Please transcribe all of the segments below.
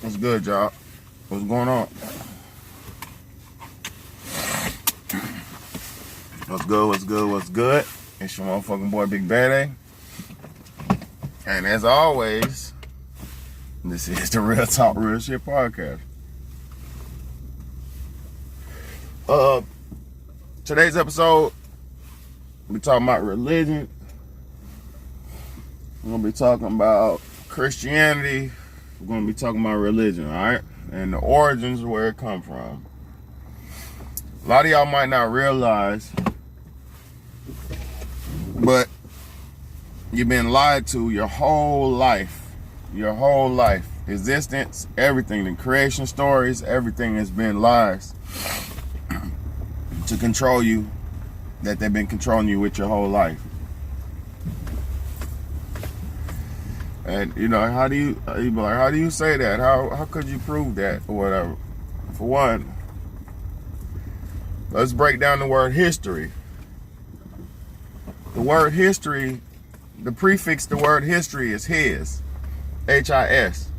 What's good, y'all? What's going on? What's good? What's good? What's good? It's your motherfucking boy, Big Bad A. And as always, this is the Real Talk Real Shit podcast. Today's episode, we talking about religion. We're gonna be talking about Christianity. We're gonna be talking about religion, all right, and the origins of where it come from. A lot of y'all might not realize, but you've been lied to your whole life. Existence, everything, the creation stories, everything has been lies to control you, that they've been controlling you with your whole life. And you know, how do you say that? How could you prove that or whatever? For one, let's break down the word history. The word history, the prefix to the word history is his, H-I-S.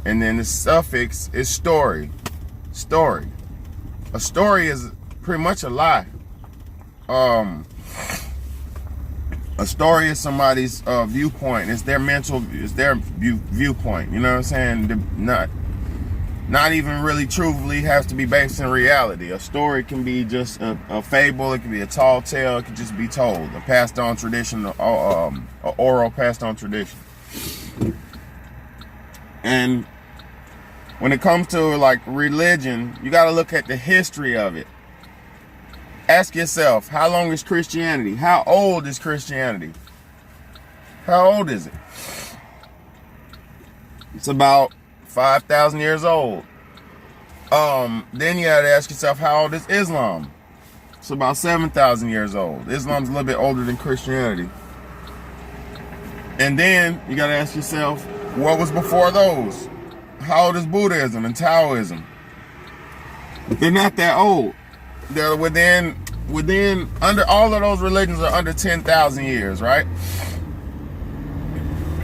And then the suffix is story. Story. A story is pretty much a lie. A story is somebody's viewpoint. It's their viewpoint. You know what I'm saying? Not even really truthfully has to be based in reality. A story can be just a fable. It can be a tall tale. It can just be told. A passed on tradition, a oral passed on tradition. And when it comes to like religion, you got to look at the history of it. Ask yourself, how long is Christianity? How old is Christianity? How old is it? It's about 5,000 years old. Then you gotta ask yourself, how old is Islam? It's about 7,000 years old. Islam's a little bit older than Christianity. And then you gotta ask yourself, what was before those? How old is Buddhism and Taoism? They're not that old. They're within under all of those religions are under 10,000 years, right?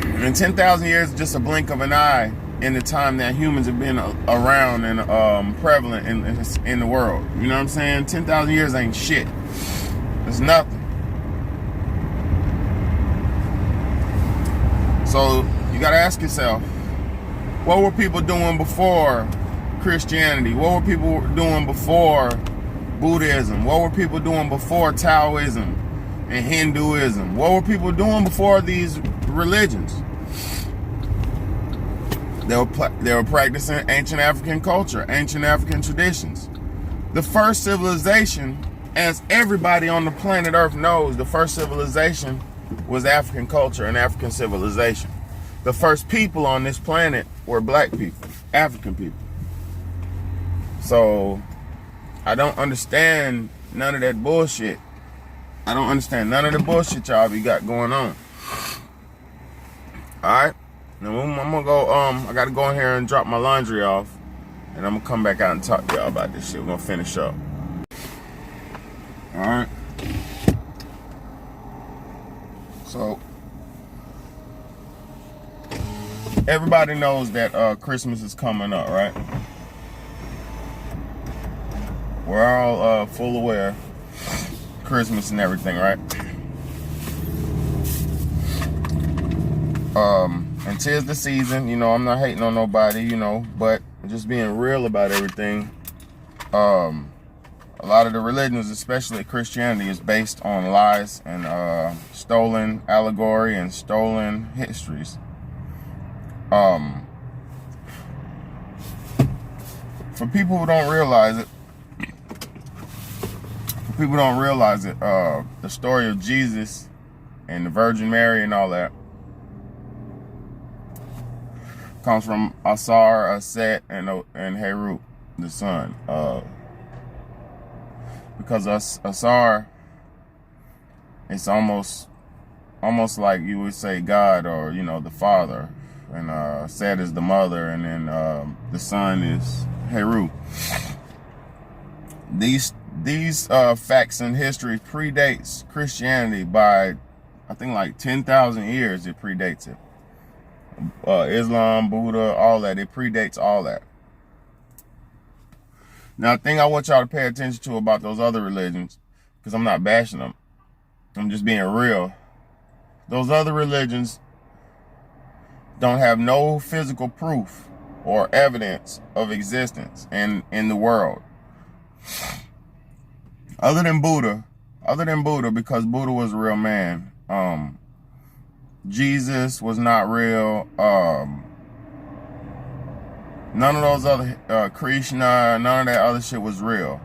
And 10,000 years is just a blink of an eye in the time that humans have been around and prevalent in the world. You know what I'm saying? 10,000 years ain't shit. It's nothing. So you gotta ask yourself, what were people doing before Christianity? What were people doing before Buddhism? What were people doing before Taoism and Hinduism? What were people doing before these religions? They were practicing ancient African culture, ancient African traditions. The first civilization, as everybody on the planet Earth knows, the first civilization was African culture and African civilization. The first people on this planet were black people, African people. So I don't understand none of that bullshit. I don't understand none of the bullshit y'all be got going on. Alright? Now I'm gonna go, I gotta go in here and drop my laundry off. And I'm gonna come back out and talk to y'all about this shit. We're gonna finish up. Alright? So, everybody knows that Christmas is coming up, right? We're all full aware Christmas and everything, right? And 'tis the season, you know, I'm not hating on nobody, you know, but just being real about everything. A lot of the religions, especially Christianity, is based on lies and stolen allegory and stolen histories. For people who don't realize it, the story of Jesus and the Virgin Mary and all that comes from Asar, Aset, and Herut, the son. Because Asar, it's almost like you would say God, or you know, the father, and Set is the mother, and then the son is Herut. These facts and history predates Christianity by, I think, like 10,000 years. It predates it. Islam, Buddha, all that. It predates all that. Now, the thing I want y'all to pay attention to about those other religions, because I'm not bashing them, I'm just being real. Those other religions don't have no physical proof or evidence of existence in the world. Other than Buddha, because Buddha was a real man. Jesus was not real. None of those other, Krishna, none of that other shit was real.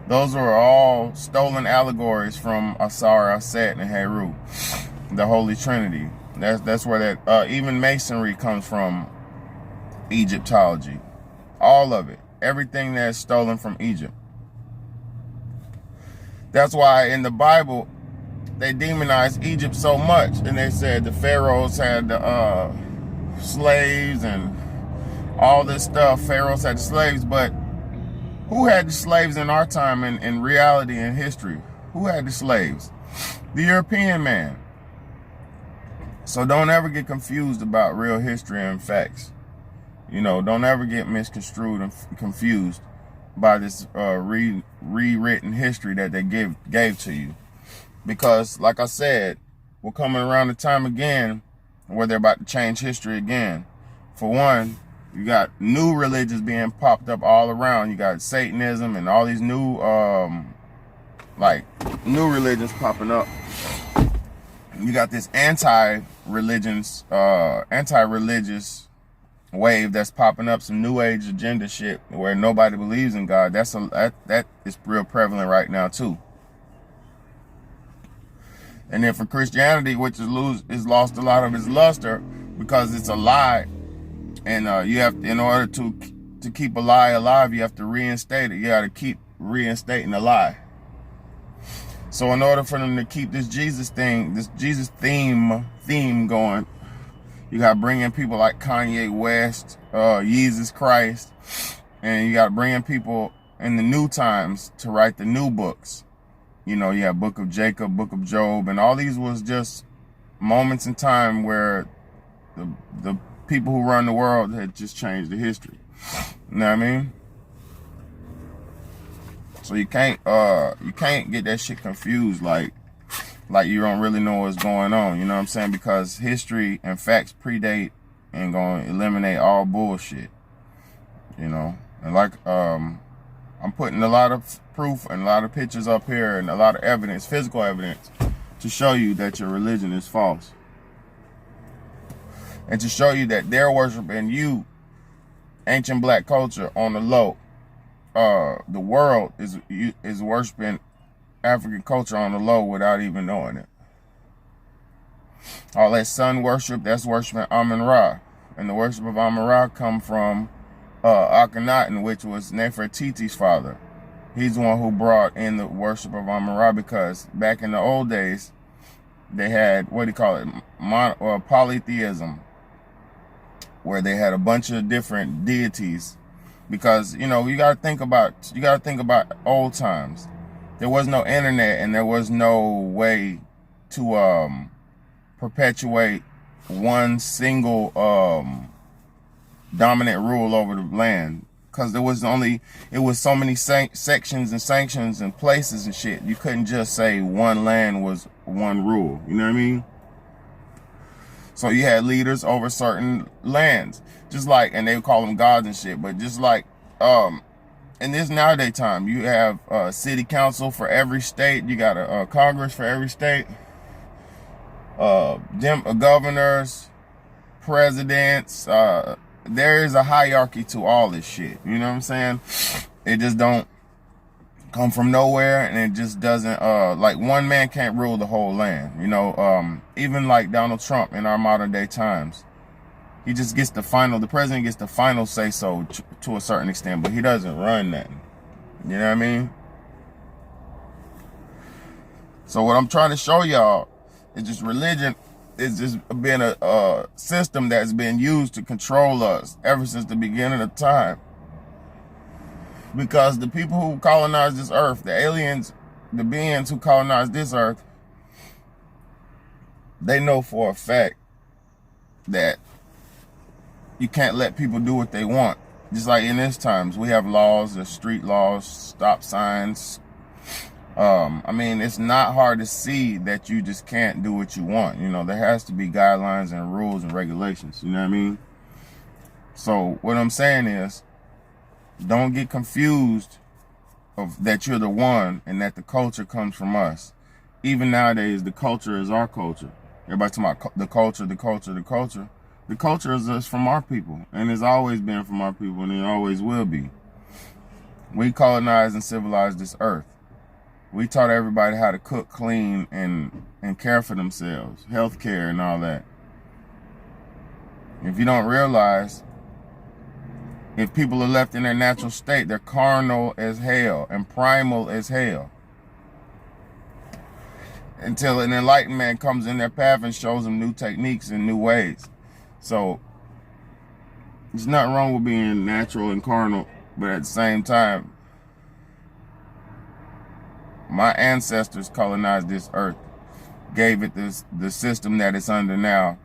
Those were all stolen allegories from Asar, Aset, and Heru, the Holy Trinity. That's where that, even Masonry comes from, Egyptology. All of it. Everything that's stolen from Egypt. That's why in the Bible, they demonized Egypt so much. And they said the pharaohs had the slaves and all this stuff. Pharaohs had the slaves, but who had the slaves in our time in reality and history? Who had the slaves? The European man. So don't ever get confused about real history and facts. You know, don't ever get misconstrued and confused by this rewritten history that they gave to you. Because, like I said, we're coming around the time again where they're about to change history again. For one, you got new religions being popped up all around. You got Satanism and all these new, new religions popping up. You got this anti-religious wave that's popping up, some new age agenda shit where nobody believes in God. That is real prevalent right now too. And then for Christianity, which is lost a lot of its luster because it's a lie, and you have, in order to keep a lie alive, you have to reinstate it. You got to keep reinstating the lie. So in order for them to keep this Jesus theme going, you got to bring in people like Kanye West, Jesus Christ, and you got to bring in people in the new times to write the new books. You know, you have Book of Jacob, Book of Job, and all these was just moments in time where the people who run the world had just changed the history. You know what I mean? So you can't get that shit confused like you don't really know what's going on. You know what I'm saying? Because history and facts predate and gonna eliminate all bullshit. You know, and like I'm putting a lot of proof and a lot of pictures up here and a lot of evidence, physical evidence, to show you that your religion is false. And to show you that they're worshiping you, ancient black culture, on the low. The world is worshiping African culture on the low without even knowing it. All that sun worship, that's worshiping Amun-Ra. And the worship of Amun-Ra come from Akhenaten, which was Nefertiti's father. He's the one who brought in the worship of Amun-Ra, because back in the old days, they had, polytheism, where they had a bunch of different deities. Because, you know, you gotta think about old times. There was no internet and there was no way to perpetuate one single dominant rule over the land. Because it was so many sections and sanctions and places and shit. You couldn't just say one land was one rule. You know what I mean? So you had leaders over certain lands. Just like, and they would call them gods and shit, but just like, in this nowadays time, you have a city council for every state. You got a Congress for every state. Governors, presidents. There is a hierarchy to all this shit. You know what I'm saying? It just don't come from nowhere, and it just doesn't, like, one man can't rule the whole land. You know, even like Donald Trump in our modern day times, he just gets the president gets the final say so to a certain extent, but he doesn't run nothing. You know what I mean? So what I'm trying to show y'all is just religion is just been a system that's been used to control us ever since the beginning of time. Because the people who colonized this earth, the aliens, the beings who colonized this earth, they know for a fact that you can't let people do what they want. Just like in this times, we have laws, there's street laws, stop signs. I mean, it's not hard to see that you just can't do what you want. You know, there has to be guidelines and rules and regulations. You know what I mean? So what I'm saying is, don't get confused of that you're the one and that the culture comes from us. Even nowadays, the culture is our culture. Everybody talking about the culture, the culture, the culture. The culture is from our people, and it's always been from our people, and it always will be. We colonized and civilized this earth. We taught everybody how to cook, clean, and care for themselves, health care and all that. If you don't realize, if people are left in their natural state, they're carnal as hell and primal as hell. Until an enlightened man comes in their path and shows them new techniques and new ways. So, there's nothing wrong with being natural and carnal, but at the same time, my ancestors colonized this earth, gave it the system that it's under now,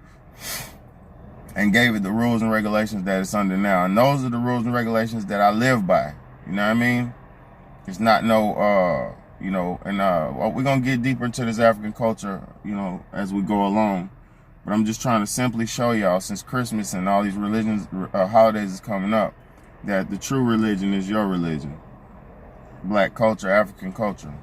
and gave it the rules and regulations that it's under now. And those are the rules and regulations that I live by. You know what I mean? It's not no, you know, and we're going to get deeper into this African culture, you know, as we go along. But I'm just trying to simply show y'all, since Christmas and all these religions, holidays is coming up, that the true religion is your religion. Black culture, African culture.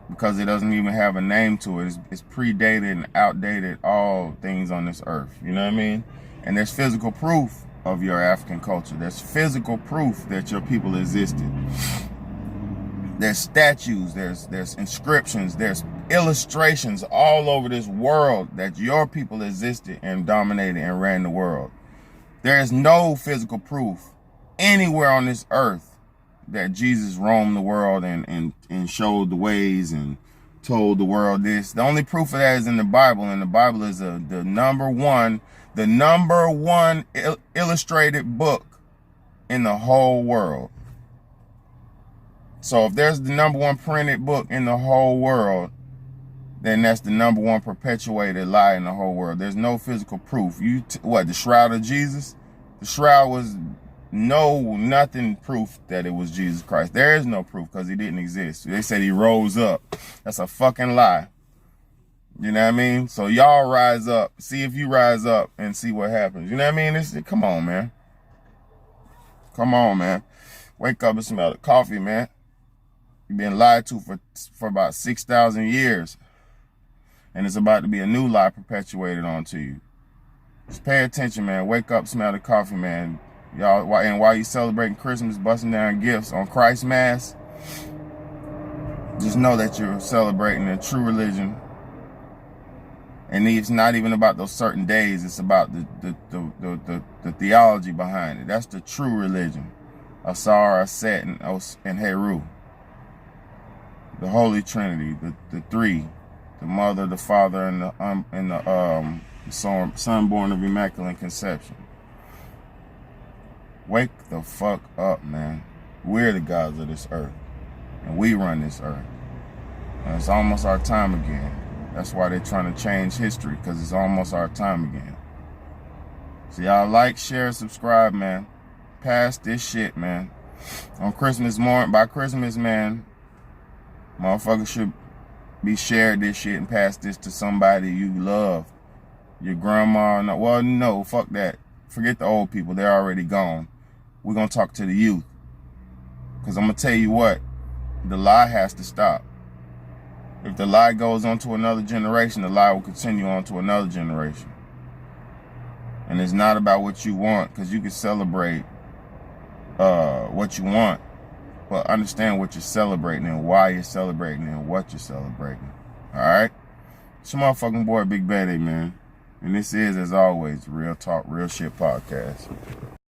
Because it doesn't even have a name to it. It's predated and outdated all things on this earth. You know what I mean? And there's physical proof of your African culture. There's physical proof that your people existed. There's statues, there's inscriptions, there's illustrations all over this world that your people existed and dominated and ran the world. There is no physical proof anywhere on this earth that Jesus roamed the world and showed the ways and told the world this. The only proof of that is in the Bible, and the Bible is the number one illustrated book in the whole world. So if there's the number one printed book in the whole world, then that's the number one perpetuated lie in the whole world. There's no physical proof. The Shroud of Jesus? The Shroud was nothing proof that it was Jesus Christ. There is no proof because he didn't exist. They said he rose up. That's a fucking lie. You know what I mean? So y'all rise up. See if you rise up and see what happens. You know what I mean? Come on, man. Come on, man. Wake up and smell the coffee, man. You've been lied to for about 6,000 years. And it's about to be a new lie perpetuated onto you. Just pay attention, man. Wake up, smell the coffee, man. Y'all, and while you celebrating Christmas, busting down gifts on Christ Mass, just know that you're celebrating a true religion. And it's not even about those certain days. It's about the theology behind it. That's the true religion. Asar, Aset, and Heru. The Holy Trinity, the three, the Mother, the Father, and the Son born of Immaculate Conception. Wake the fuck up, man. We're the gods of this earth, and we run this earth. And it's almost our time again. That's why they're trying to change history, because it's almost our time again. So y'all like, share, subscribe, man. Pass this shit, man. On Christmas morning, by Christmas, man, motherfuckers should be shared this shit and pass this to somebody you love. Your grandma. Well, no, fuck that. Forget the old people. They're already gone. We're going to talk to the youth. Because I'm going to tell you what. The lie has to stop. If the lie goes on to another generation, the lie will continue on to another generation. And it's not about what you want, because you can celebrate what you want. But understand what you're celebrating and why you're celebrating and what you're celebrating. Alright? It's your motherfucking boy, Big Betty, man. And this is, as always, Real Talk, Real Shit Podcast.